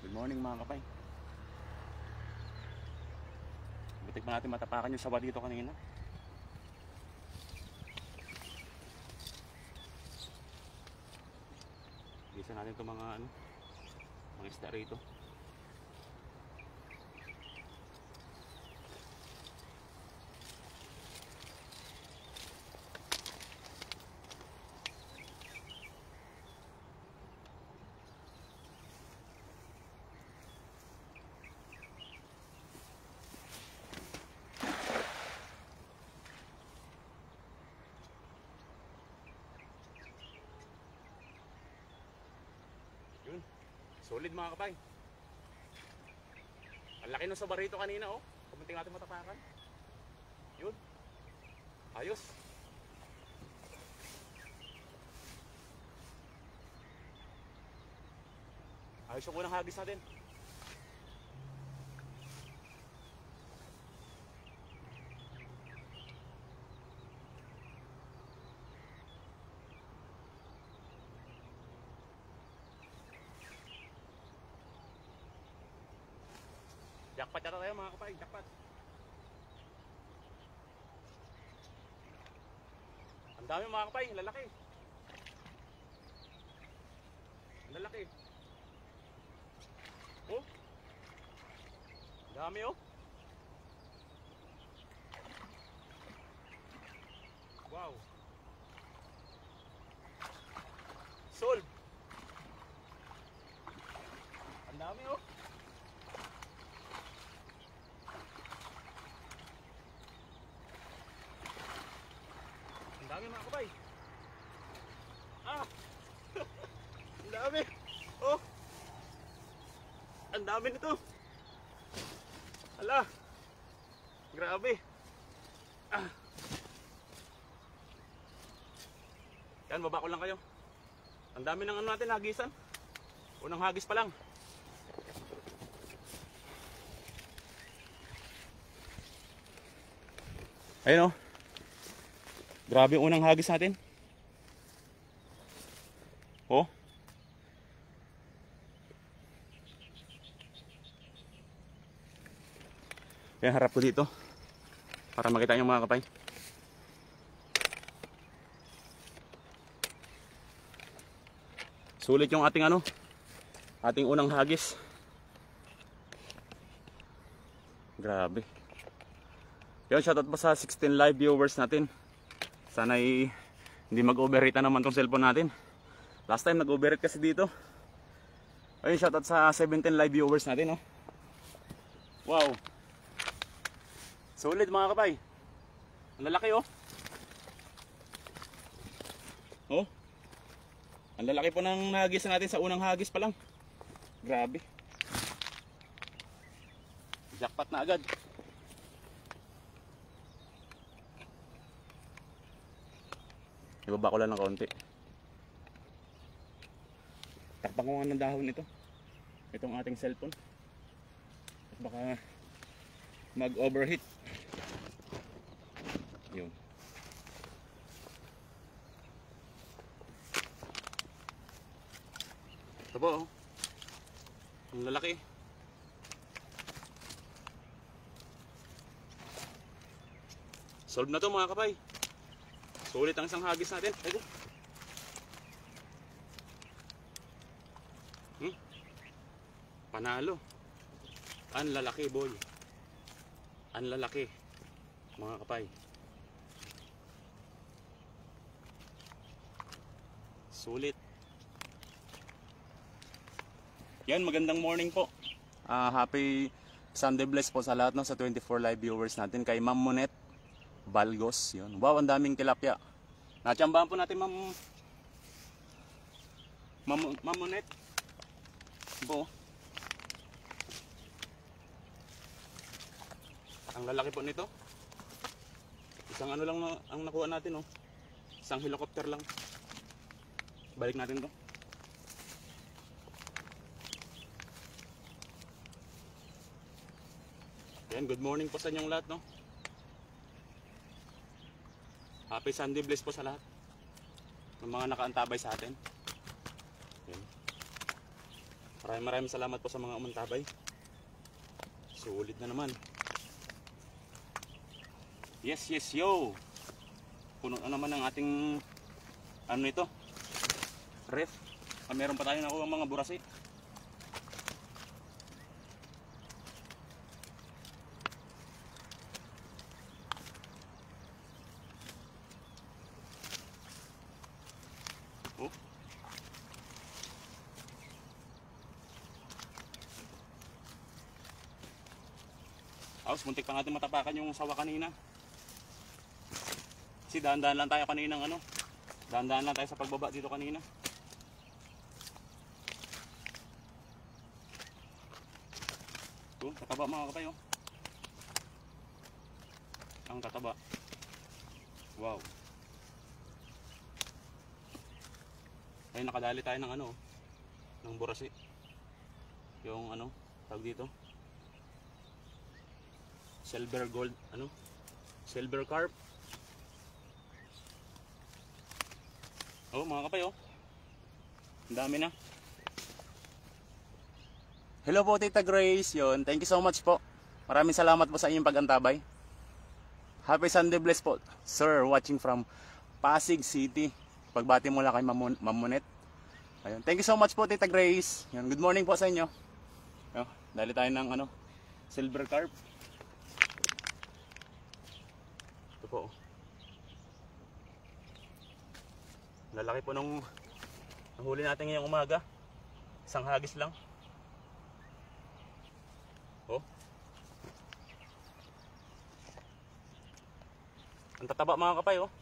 Good morning mga kapay. Butik pa natin matapakan yung sawa dito kanina. Gisa natin itong mga isda rito. Yun, solid mga kapay. Ang laki nung sa barito kanina oh. Kumunting natin matapakan. Yun. Ayos. Ayos yung unang hagis natin. Jackpot yata tayo mga kapay, jackpot. Ang dami mga kapay, lalaki. Ang lalaki. Oh. Ang dami oh. Wow. Solve. Ang dami oh. Ang dami mga kapay. Ah! Ang dami. Oh! Ang dami nito. Hala. Grabe. Ah. Yan, baba ko lang kayo. Ang dami ng ano natin, hagisan. Unang hagis pa lang. Ayun oh. Grabe yung unang hagis natin. Oh. Yan, harap ko dito. Para makita nyo mga kapay. Sulit yung ating ating unang hagis. Grabe. Yan, shoutout pa sa 16 live viewers natin. Sana'y hindi mag-overheat na naman tong cellphone natin. Last time nag-overheat kasi dito. Ayun, shoutout sa 17 live viewers natin, oh. Wow. Solid mga kapay. Ang lalaki, oh. Oh. Ang lalaki po ng nahagis natin sa unang hagis pa lang. Grabe. Jackpot na agad. Ibaba ko lang ng kaunti. Takpan ko nga ng dahon ito. Itong ating cellphone. At baka mag-overheat. Yun. Ito po oh. Ang lalaki. Solve na to mga kapay. Sulit ang isang hagis natin. Ito. Panalo. Ang lalaki boy. Ang lalaki. Mga kapay. Sulit. Yan, magandang morning po. Happy Sunday bless po sa lahat no, sa 24 live viewers natin. Kay Ma'am Monet Balgos, yun. Wow, ang daming tilapia. Natsambahan po natin Ma'am Monet. Po. Ang lalaki po nito. Isang ano lang ang nakuha natin, oh. Isang helicopter lang. Balik natin to. Yan, good morning po sa inyong lahat, no. Happy Sunday bless po sa lahat ng mga nakaantabay sa atin. Yan. Maraming salamat po sa mga umantabay. Sulit na naman. Yes, yes, yo! Puno na naman ang ating ano ito, ref. Meron pa tayo nakuha mga burasi. Oh. Aos, muntik pa natin matapakan yung sawa kanina. Kasi dahan-dahan lang tayo kaninang ano. Dahan-dahan lang tayo sa pagbaba dito kanina. Ito, kataba mga kapay oh. Ang kataba. Wow. Ay nakadali tayo ng ano, ng burasi. Yung ano, tawag dito. Silver gold, ano? Silver carp. Oh, mga kapay oh. Ang dami na. Hello po Tita Grace, yun. Thank you so much po. Maraming salamat po sa inyong pag-antabay. Happy Sunday bless po, sir, watching from Pasig City. Pagbati mula kay Mamunet. Ayun. Thank you so much po Tita Grace. Yun. Good morning po sa inyo. Oh, dali tayo ng ano, silver carp. Ito po. Lalaki po nung nahuli natin ngayong umaga. Isang hagis lang. Oh. Ang tataba mga kapay oh.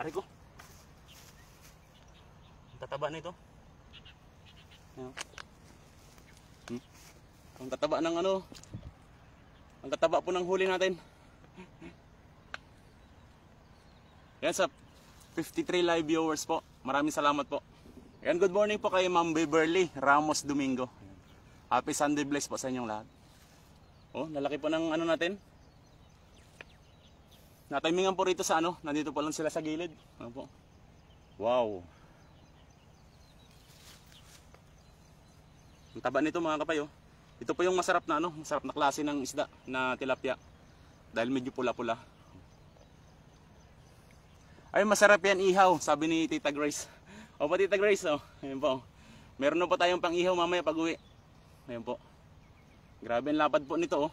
Aray ko. Ang tataba nito. Ang tataba ng ano. Ang tataba po ng huli natin. Yan sa 53 live viewers po. Maraming salamat po. And good morning po kay Ma'am Beverly Ramos Domingo. Happy Sunday bless po sa inyong lahat. Oh, lalaki po ng ano natin. Natimingan po rito sa ano. Nandito po lang sila sa gilid. Ano po? Wow. Ang taba nito mga kapay oh. Ito po yung masarap na ano, masarap na klase ng isda na tilapia. Dahil medyo pula-pula. Ay masarap yan ihaw, sabi ni Tita Grace. O pa Tita Grace, oh. Ayun po. Meron na po tayong pang ihaw mamaya pag uwi. Ayun po. Grabe ang lapad po nito oh.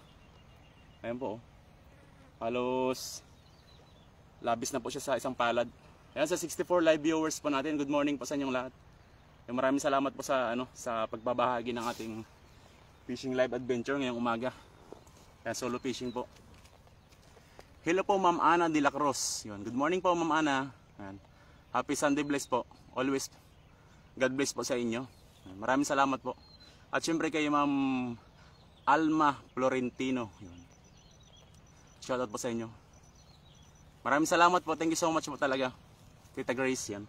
Ayun po oh. Halos labis na po siya sa isang palad. Ayan sa 64 live viewers po natin. Good morning po sa inyong lahat. Maraming salamat po sa ano, sa pagbabahagi ng ating fishing live adventure ngayong umaga. Ayan, solo fishing po. Hello po Ma'am Ana de la Cruz. Yun. Good morning po Ma'am Ana. Ayan. Happy Sunday bless po. Always God bless po sa inyo. Ayan. Maraming salamat po. At syempre kay Ma'am Alma Florentino. Yun. Shoutout po sa inyo. Maraming salamat po. Thank you so much po talaga. Tita Grace yan.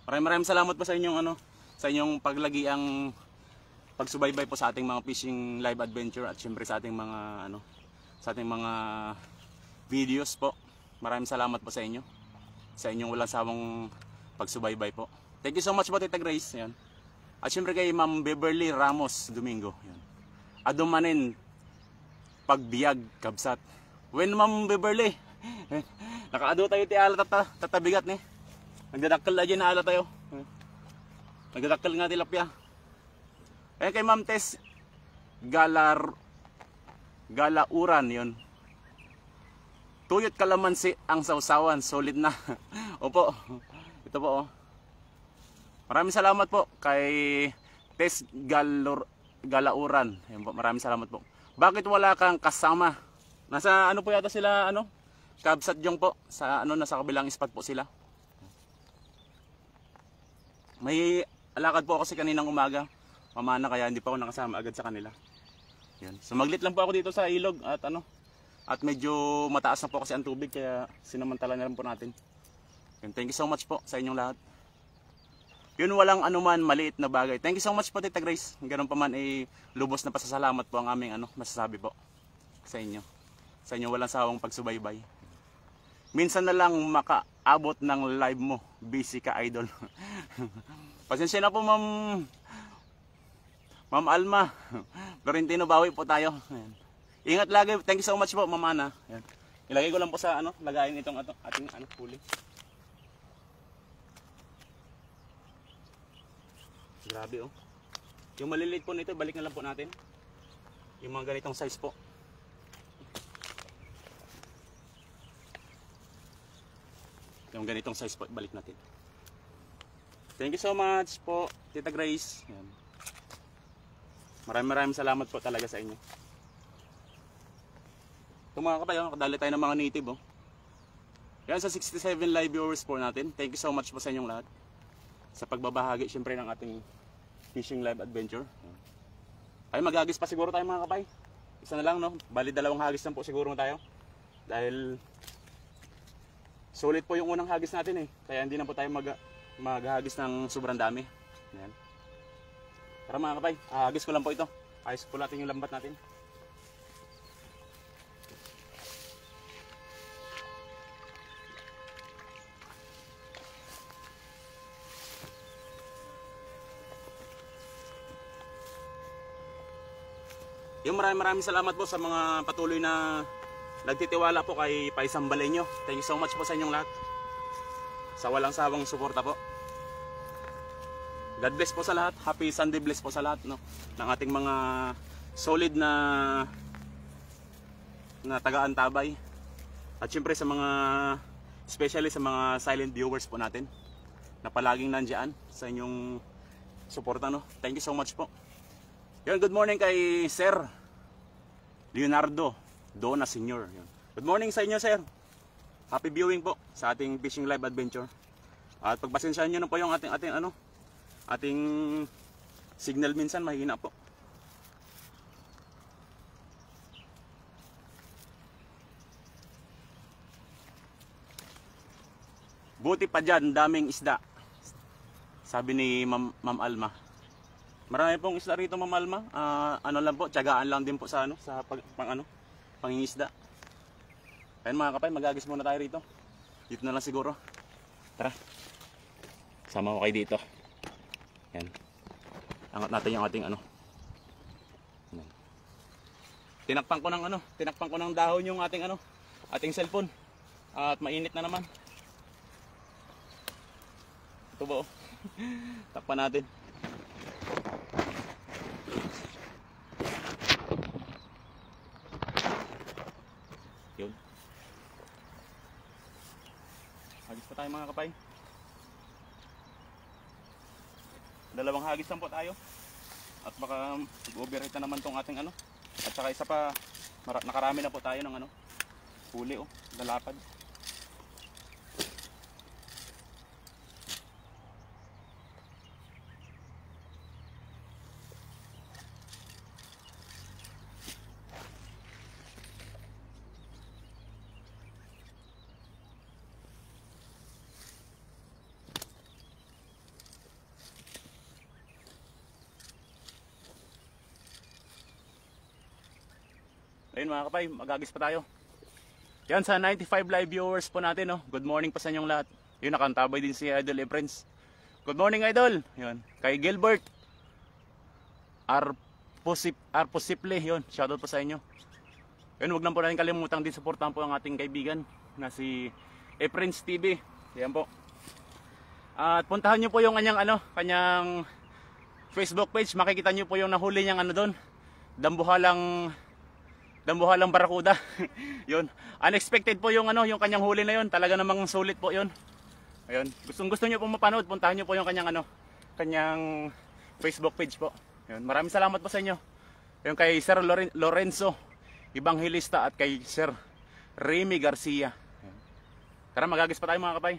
Maraming salamat po sa inyong ano, sa inyong paglagiang pagsubaybay po sa ating mga fishing live adventure at syempre sa ating mga ano, sa ating mga videos po. Maraming salamat po sa inyo. Sa inyong walang sawang pagsubaybay po. Thank you so much po Tita Grace. Yan. At syempre kay Ma'am Beverly Ramos Domingo. Yan. Adumanin pagbiag kabsat. When Ma'am Beverly, nakaado tayo ti alat at tatabigat ni. Nagdadakkel na dyan na alat tayo. Nagdadakkel nga tilapia. Ayan kay Ma'am Tess Galauran yun. Tuyot kalamansi ang sausawan, solid na. Opo. Ito po oh. Maraming salamat po kay Tess Galauran. Ayan po, maraming salamat po. Bakit wala kang kasama? Nasa ano po yata sila ano? Kabsat Jong po sa ano nasa kabilang spot po sila. May alakad po ako kasi kaninang umaga. Mamana kaya hindi pa ako nakasama agad sa kanila. Yan. Sumaglit lang po ako dito sa ilog at ano at medyo mataas na po kasi ang tubig kaya sinamantala na lang po natin. Yan. Thank you so much po sa inyong lahat. Yun walang anuman maliit na bagay. Thank you so much po Tita Grace. Ganun pa man ay lubos na pasasalamat po ang aming ano masasabi po sa inyo. Sa inyo walang sawang pagsubaybay. Minsan na lang makaabot ng live mo. Busy ka idol. Pasensya na po Ma'am Ma'am Alma. Florentino, bawi po tayo. Ayan. Ingat lagi. Thank you so much po, Ma'am Ana. Ayan. Ilagay ko lang po sa lagayin itong ating huli. Grabe oh. Yung maliliit po nito, balik na lang po natin. Yung mga ganitong size po. Yung ganitong size po, balik natin. Thank you so much po, Tita Grace. Ayan. Maraming salamat po talaga sa inyo. Ito mga kapay, kadali tayo ng mga native oh. Yan sa 67 live viewers po natin. Thank you so much po sa inyong lahat. Sa pagbabahagi syempre ng ating fishing live adventure. Ay maghagis pa siguro tayo mga kapay. Isa na lang no. Bali 2 hagis lang po siguro tayo. Dahil sulit po yung unang hagis natin eh. Kaya hindi na po tayo maghagis ng sobrang dami. Yan. Tara mga kapay, hagis ko lang po ito. Ayos po natin yung lambat natin. Yung maraming salamat po sa mga patuloy na nagtitiwala po kay Paisang Balenyo. Thank you so much po sa inyong lahat. Sa walang sawang suporta po. God bless po sa lahat. Happy Sunday bless po sa lahat no, ng ating mga solid na taga-antabay. At syempre sa mga, especially sa mga silent viewers po natin na palaging nandiyan sa inyong suporta no. Thank you so much po. Yun, good morning kay Sir Leonardo Dona Sr. Yun. Good morning sa inyo, Sir. Happy viewing po sa ating fishing live adventure. At pagpasensyahan nyo na po yung ating signal minsan mahina po. Buti pa dyan, daming isda. Sabi ni Ma'am Alma. Marami pong isda rito, Ma'am Alma. Ano lang po, tiyagaan lang din po sa pangingisda. Ayun mga kapay, magagis muna tayo rito. Dito na lang siguro. Tara. Sama ko kayo dito. Yan. Angat natin yung ating Yan. Tinakpan ko ng dahon yung ating cellphone. At mainit na naman. Ito ba oh? Takpan natin. Yun. Hagis pa tayo mga kapay. 2 hagis lang po tayo. At baka overheat na naman tong ating At saka isa pa, nakarami na po tayo ng huli oh, dalapad. Ayun mga kapay, magagis pa tayo. Yan sa 95 live viewers po natin. No? Good morning pa sa inyong lahat. Yun, nakantabay din si Idol Efrens. Good morning Idol. Yun. Kay Gilbert Arposiple. Yun, shoutout po sa inyo. Yun, huwag lang po natin kalimutang din supportahan po ang ating kaibigan na si Efrens TV. Yan po. At puntahan nyo po yung kanyang Facebook page. Makikita nyo po yung nahuli niyang doon. Dambuhalang barakuda. Yun. Unexpected po yung yung kanyang huli na yun. Talaga namang sulit po yun. Ayun. Gusto niyo po mapanood, puntahan niyo po yung kanyang Facebook page po. Yun. Maraming salamat po sa inyo. Yung kay Sir Lorenzo Evangelista at kay Sir Remy Garcia. Yun. Tara, magagis pa tayo mga kapay.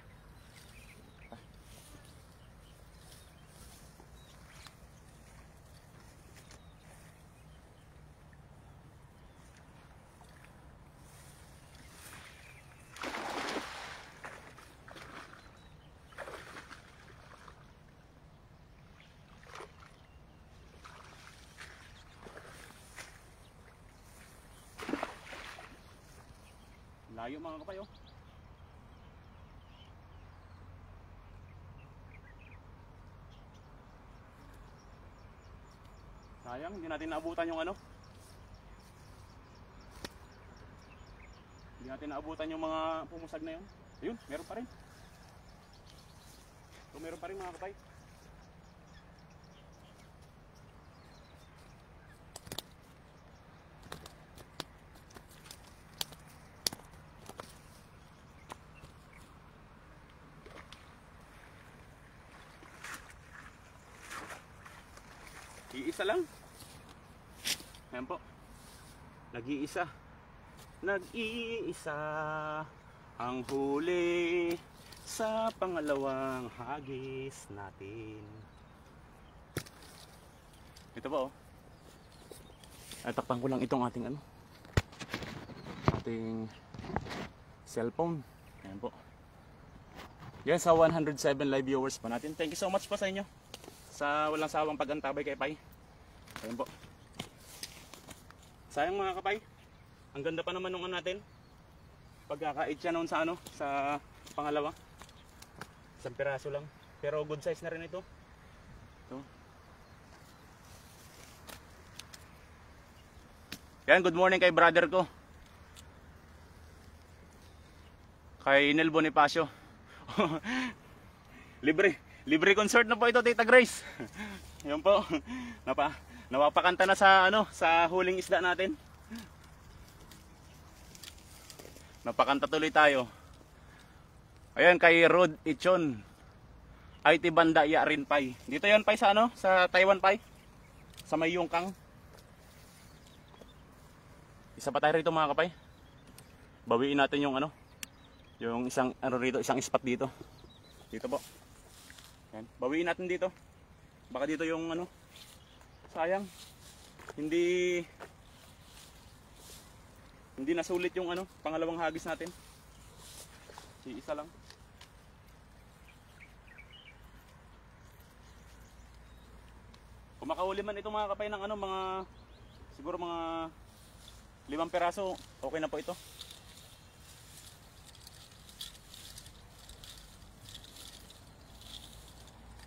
Layo mga kapay oh. Sayang, hindi natin naabutan yung ano. Hindi natin naabutan yung mga pumusag na yun. Ayun, meron pa rin. So, meron pa rin mga kapay. Iisa lang. Ayan po. Nag-iisa. Nag-iisa ang huli sa pangalawang hagis natin. Ito po. Takpan ko lang itong ating ano. Ating cellphone. Ayan po. Yan sa 107 live viewers pa natin. Thank you so much po sa inyo. Sa walang sawang pag-antabay kay Pai. Ayan po. Sayang mga kapay. Ang ganda pa naman nung ano natin. Pagkakait siya noon sa ano, sa pangalawa. Isang piraso lang. Pero good size na rin ito. Ito. Yan, good morning kay brother ko. Kay Nel Bonifacio. Libre concert na po ito, Tita Grace. Yan po. Napapakanta na sa ano, sa huling isda natin. Napakanta tuloy tayo. Ayan kay Rod Ichon. IT Banda Yarin Pai. Dito 'yan Pai sa ano? Sa Taiwan Pai. Sa may Yongkang. Isa pa tayo rito mga kapay. Bawiin natin yung ano, yung isang ano rito, isang spot dito. Dito po. Yan. Bawiin natin dito. Baka dito yung ano, sayang. Hindi nasulit yung ano, pangalawang hagis natin. Isa lang. Kung makahuli man ito mga kapay ng ano, mga siguro mga 5 peraso, okay na po ito.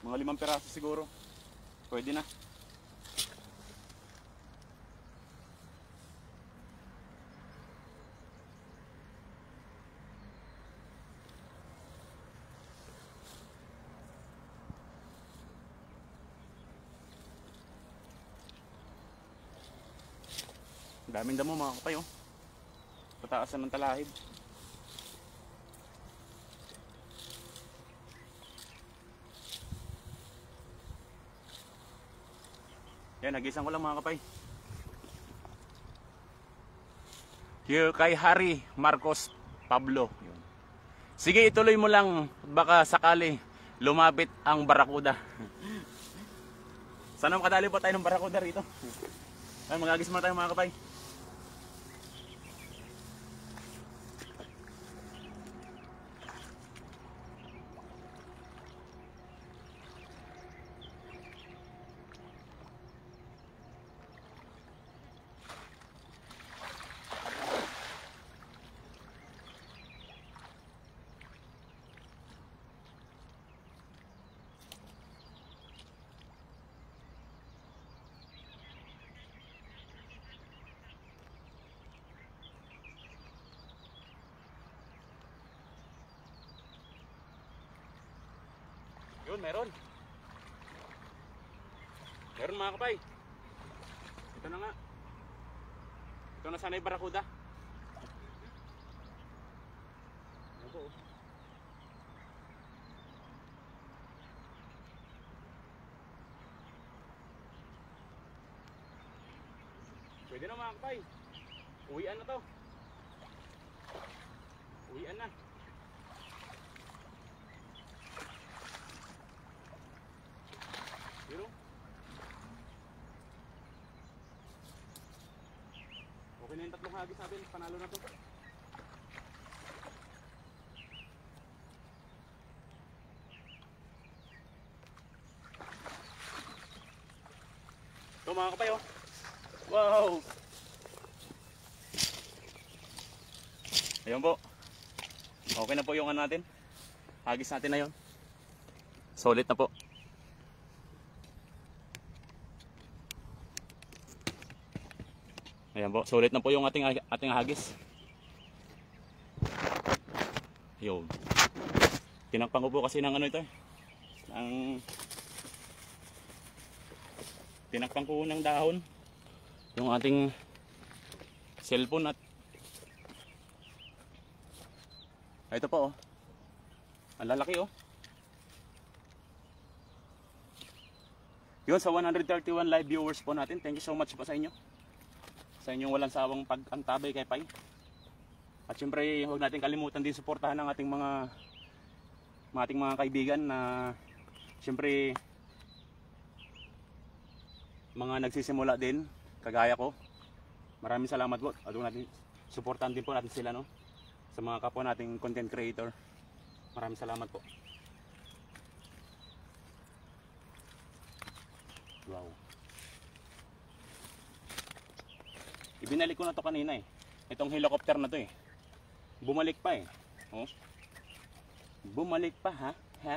Mga 5 peraso siguro. Pwede na. Daming damo mga kapay oh. Pataasan ng talahib. Yan, nagisan ko lang mga kapay. Here kay Harry Marcos Pablo. Sige, ituloy mo lang. Baka sakali lumapit ang barakuda. Sana makadali po tayo ng barakuda rito. Ay, magagis muna tayo mga kapay. Yun, meron. Meron mga kapay. Ito na nga. Ito na sana yung barakuda. Ito po. Pwede na mga kapay. Uwian na to. Uwian na. Yun o. Okay na yung 3 hagis natin. Panalo na to. Ito mga kapay oh. Wow! Ayun po. Okay na po yung ano natin. Hagis natin na yun. Solid na po. Ayan po, sulit na po yung ating hagis. Yun. Tinakpan ko po kasi ng ano ito eh. Tinakpan ko ng dahon yung ating cellphone at ito po oh. Ang lalaki oh. Yun, sa 131 live viewers po natin, thank you so much po sa inyo. Sa inyong walang sawang pag-antabay kay Pai. At syempre, huwag natin kalimutan din suportahan ng ating mga kaibigan na syempre mga nagsisimula din, kagaya ko. Maraming salamat po. At huwag natin suportahan din po natin sila, no? Sa mga kapwa nating content creator. Maraming salamat po. Wow. Ibinalik ko na to kanina eh. Itong helicopter na to eh. Bumalik pa eh. Oh. Bumalik pa ha? Ha?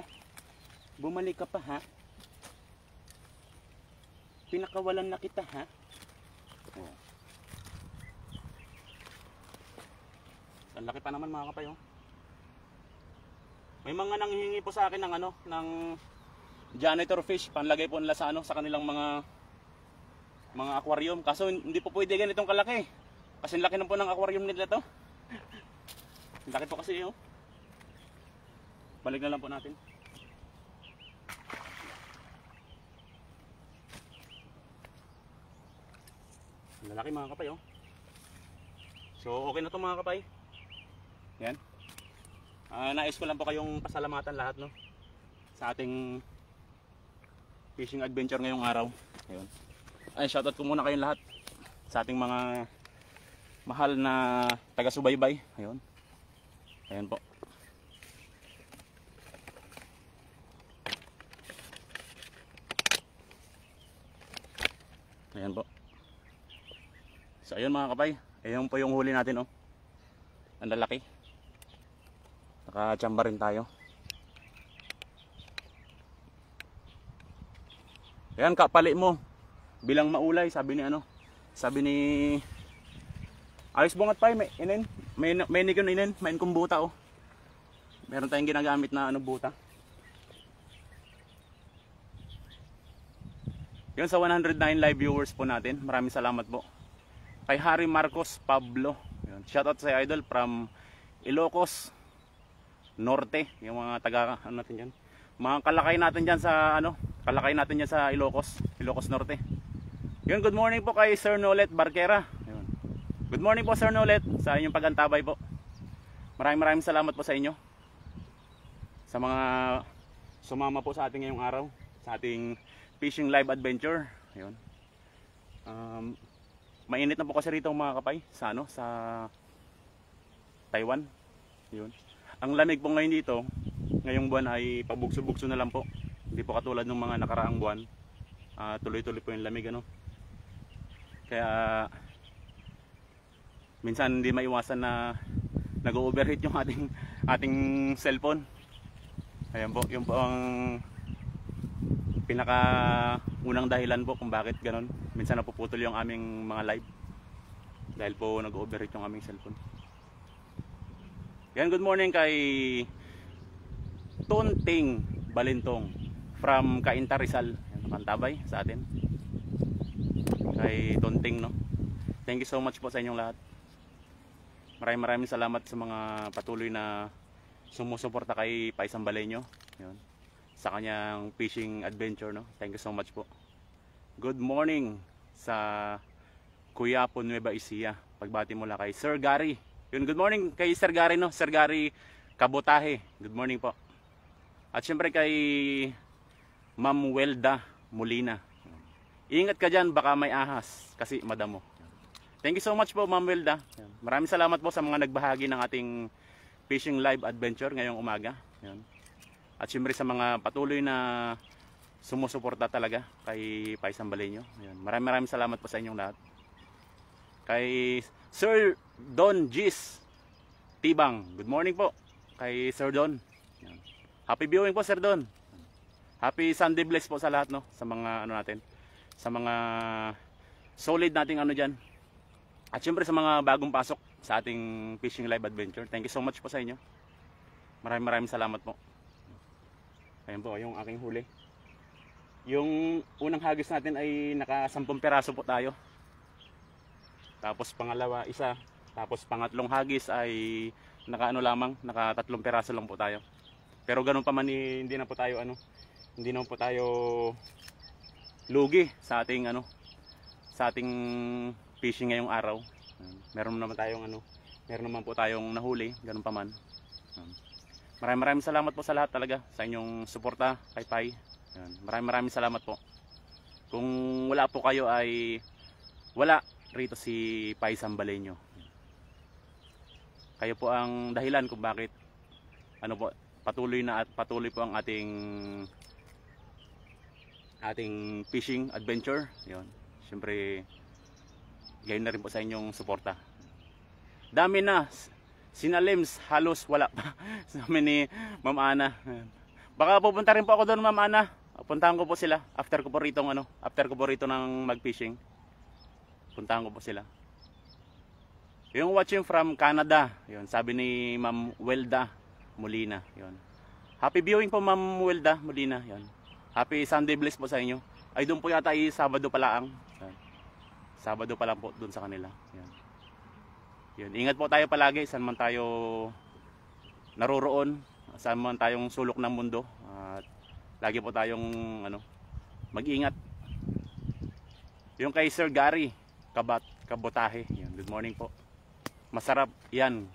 Bumalik ka pa ha? Pinakawalan na kita ha? Oh. Ang laki pa naman mga kapay oh. May mga nanghihingi po sa akin ng ano, ng janitor fish, panlagay po nila sa ano, sa kanilang mga aquarium. Kaso hindi po pwede ganitong kalaki. Kasi laki na po ng aquarium nila to. Laki po kasi oh. Balik na lang po natin. Lalaki mga kapay oh. So okay na to mga kapay. Yan. Nais ko lang po kayong pasalamatan lahat no sa ating fishing adventure ngayong araw. Ayun. Ay, shoutout ko muna kayong lahat sa ating mga mahal na taga-subaybay. Ayun. Ayun po. Ayan po. So ayun mga kapay, ayun po yung huli natin oh. Ang lalaki. Nakachamba rin tayo. Ayan, kapali mo bilang maulay, sabi ni ano, sabi ni ayos bungat pa may inin, may nikon inin, may kong buta oh. Meron tayong ginagamit na ano buta. Yun, sa 109 live viewers po natin, maraming salamat po. Kay Harry Marcos Pablo, yun, shoutout sa idol from Ilocos Norte, yung mga taga ano natin diyan. Mga kalakay natin diyan sa ano, kalakay natin diyan sa Ilocos Norte. Yun, good morning po kay Sir Nolet Barquera. Yun. Good morning po Sir Nolet sa inyong pagantabay po. Maraming salamat po sa inyo. Sa mga sumama po sa ating ngayong araw, sa ating fishing live adventure. Yun. Mainit na po kasi rito mga kapay sa ano, sa Taiwan. Yun. Ang lamig po ngayon dito, ngayong buwan ay pabugso-bugso na lang po. Hindi po katulad ng mga nakaraang buwan. Tuloy-tuloy po yung lamig ano. Kaya minsan hindi maiwasan na nag-overheat yung ating cellphone. Ayan po, yung po ang pinaka unang dahilan po kung bakit ganon. Minsan napuputol yung aming mga live dahil po nag-overheat yung aming cellphone. Yan, good morning kay Tunting Balintong from Cainta Rizal. Nakantabay sa atin. Kay Tunting no. Thank you so much po sa inyong lahat. Maraming salamat sa mga patuloy na sumusuporta kay Paisang Baleño. Yun. Sa kanyang fishing adventure no. Thank you so much po. Good morning sa Cuyapo, Nueva Ecija. Pagbati mula kay Sir Gary. Yun, good morning kay Sir Gary no, Sir Gary Kabutahe. Good morning po. At syempre kay Ma'am Welda Molina. Ingat ka diyan, baka may ahas kasi madamo. Thank you so much po Ma'am Welda. Maraming salamat po sa mga nagbahagi ng ating fishing live adventure ngayong umaga. Yun. At syempre sa mga patuloy na sumusuporta talaga kay Paisang Baleño. Yun. Maraming salamat po sa inyong lahat. Kay Sir Don Gis Tibang, good morning po kay Sir Don. Yan. Happy viewing po Sir Don. Happy Sunday bless po sa lahat no, sa mga ano natin, sa mga solid nating ano diyan, At syempre sa mga bagong pasok sa ating fishing live adventure, thank you so much po sa inyo. Maraming salamat po. Ayan po yung aking huli. Yung unang hagis natin ay naka 10 piraso po tayo. Tapos pangalawa isa, tapos pangatlong hagis ay naka naka 3 piraso lang po tayo. Pero ganun pa man hindi na po tayo hindi na po tayo lugi sa ating sa ating fishing ngayong araw. Meron naman po tayong nahuli, ganun pa man. Maraming salamat po sa lahat talaga sa inyong suporta kay Pai. Maraming salamat po. Kung wala po kayo ay wala rito si Pai Sambaleño. Kayo po ang dahilan kung bakit patuloy po ang ating fishing adventure. Yun. Siyempre gayon na rin po sa inyong suporta. Dami na. Sinalims halos wala pa. Sabi ni Ma'am Ana. Baka pupunta rin po ako doon, Ma'am Ana. Puntahan ko po sila after ko po rito ng mag-fishing. Puntahan ko po sila. Yung watching from Canada, yun, sabi ni Ma'am Welda Molina, yun. Happy viewing po Ma'am Welda Molina, yun. Happy Sunday bless po sa inyo. Ay doon po yata ay Sabado pala ang. Sabado pa lang po doon sa kanila. Yan. Yun. Ingat po tayo palagi saan man tayo naroroon, saan man tayong sulok ng mundo. At lagi po tayong mag-ingat. Yung kay Sir Gary Kabotahe. Yan. Good morning po. Masarap yan.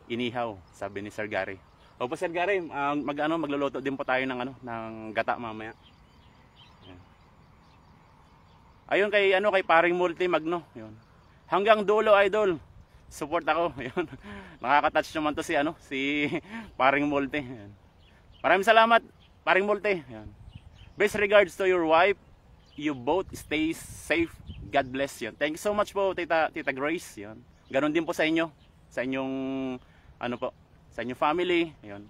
Inihaw, sabi ni Sir Gary. Opo Sir Gary, magluluto din po tayo ng gata mamaya. Ayun kay Paring Multi Magno, yun. Hanggang dulo idol. Support ako, yun. Nakaka-touch naman to si Paring Multi. Yun. Maraming salamat, Paring Multi. Yun. Best regards to your wife. You both stay safe. God bless you. Thank you so much po Tita Grace, yun. Ganon din po sa inyo, sa inyong sa inyong family, yun.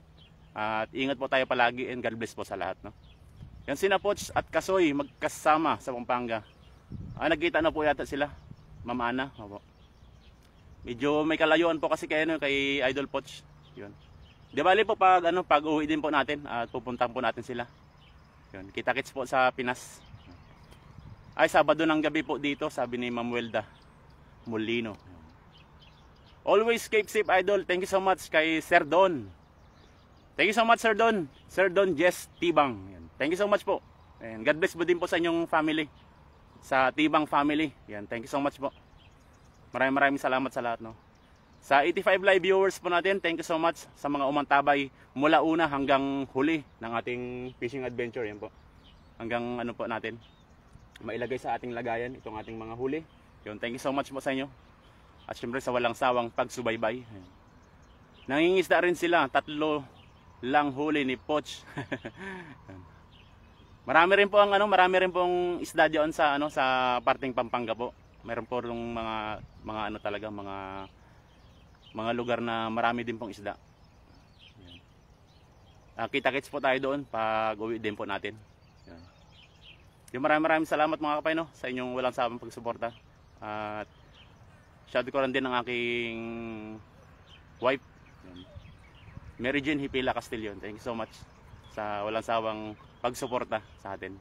At ingat po tayo palagi and God bless po sa lahat, no. Yan sina Poch at Kasoy magkasama sa Pampanga. Nagkita na po yata sila, Ma'am Ana. Opo. Medyo may kalayuan po kasi kay Idol Poch. Yun. Di bali po pag uwi din po natin at pupuntahan po natin sila. Yun. Kita-kits po sa Pinas. Ay Sabado ng gabi po dito, sabi ni Ma'am Welda Molino. Always keep safe idol. Thank you so much kay Sir Don. Thank you so much Sir Don. Sir Don Jess Tibang. Yan. Thank you so much po. And God bless po din po sa inyong family. Sa Tibang family. Yan, thank you so much po. Maraming salamat sa lahat, no. Sa 85 live viewers po natin, thank you so much sa mga umantabay mula una hanggang huli ng ating fishing adventure. Yan po. Hanggang po natin mailagay sa ating lagayan itong ating mga huli. Yun, thank you so much po sa inyo. At syempre sa walang sawang pagsubaybay. Yan. Nangingisda rin sila, 3 lang huli ni Poch. Marami rin pong isda diyan sa sa parteng Pampanga po. Meron po yung mga talaga mga lugar na marami din pong isda. Kita-kits po tayo doon pag uwi din po natin. Yan. Yung maraming salamat mga kapay, no, sa inyong walang sawang pagsuporta. At shout ko rin din ang aking wife, Mary Jane Hipila Castillo. Thank you so much sa walang sawang pagsuporta sa atin.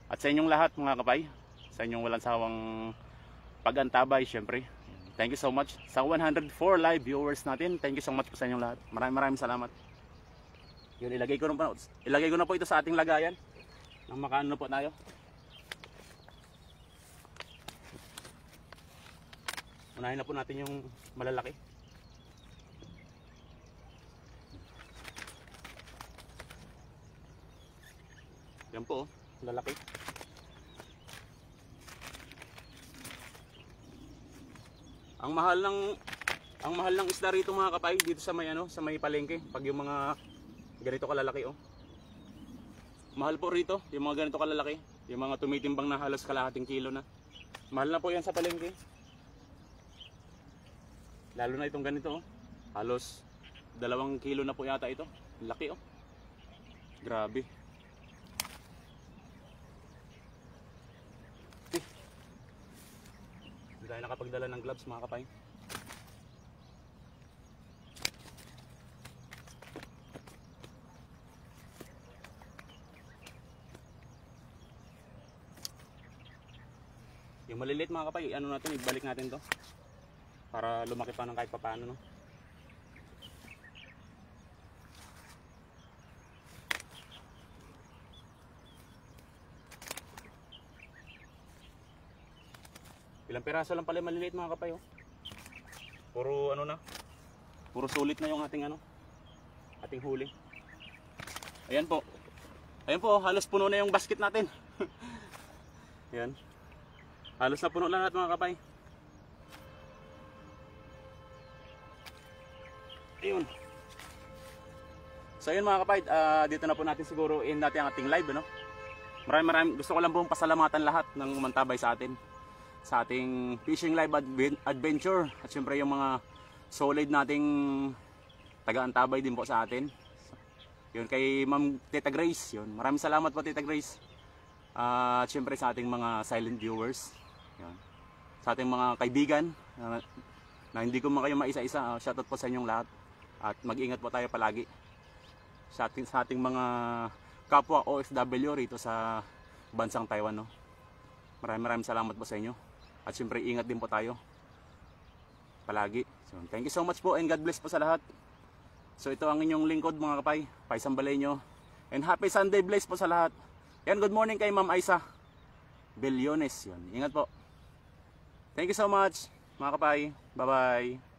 At sa inyong lahat mga kapay, sa inyong walang sawang pag-antabay syempre. Thank you so much sa 104 live viewers natin. Thank you so much po sa inyong lahat. Maraming salamat. Yun, ilagay ko na po ito sa ating lagayan. Nang makaano po tayo. Unahin na po natin yung malalaki. Yan po, lalaki. Ang mahal ng isda rito mga kapay dito sa may palengke pag yung mga ganito kalalaki oh. Mahal po rito yung mga ganito kalalaki, yung mga tumitimbang na halos kalahating kilo na. Mahal na po yan sa palengke. Lalo na itong ganito oh. Halos 2 kilo na po yata ito. Laki oh. Grabe. tayo nakapagdala ng gloves mga kapay. Yung maliliit mga kapay, ano natin, ibalik natin to para lumaki pa ng kahit papaano, no? Ilang piraso lang pala yung maliliit mga kapay, oh. Puro ano na, puro sulit na yung ating ano, ating huli. Ayan po, halos puno na yung basket natin. Ayan, halos na puno lahat mga kapay. Ayun. So ayun mga kapay, dito na po natin siguro in natin ang ating live, ano? Maraming gusto ko lang pong pasalamatan lahat ng umantabay sa atin sa ating fishing live adventure, at syempre yung mga solid nating taga-antabay din po sa atin. Yun kay Ma'am Tita Grace, yun. Maraming salamat po Tita Grace. At syempre sa ating mga silent viewers, yun. Sa ating mga kaibigan na hindi ko man kayo maisa-isa, shoutout po sa inyong lahat. At mag-ingat po tayo palagi sa ating mga kapwa OFW rito sa bansang Taiwan, no. Maraming salamat po sa inyo. At syempre ingat din po tayo palagi. So, thank you so much po and God bless po sa lahat. So ito ang inyong lingkod mga kapay, Paisang Balenyo. And happy Sunday bless po sa lahat. And good morning kay Ma'am Aisa Bellones. Yun. Ingat po. Thank you so much mga kapay. Bye bye.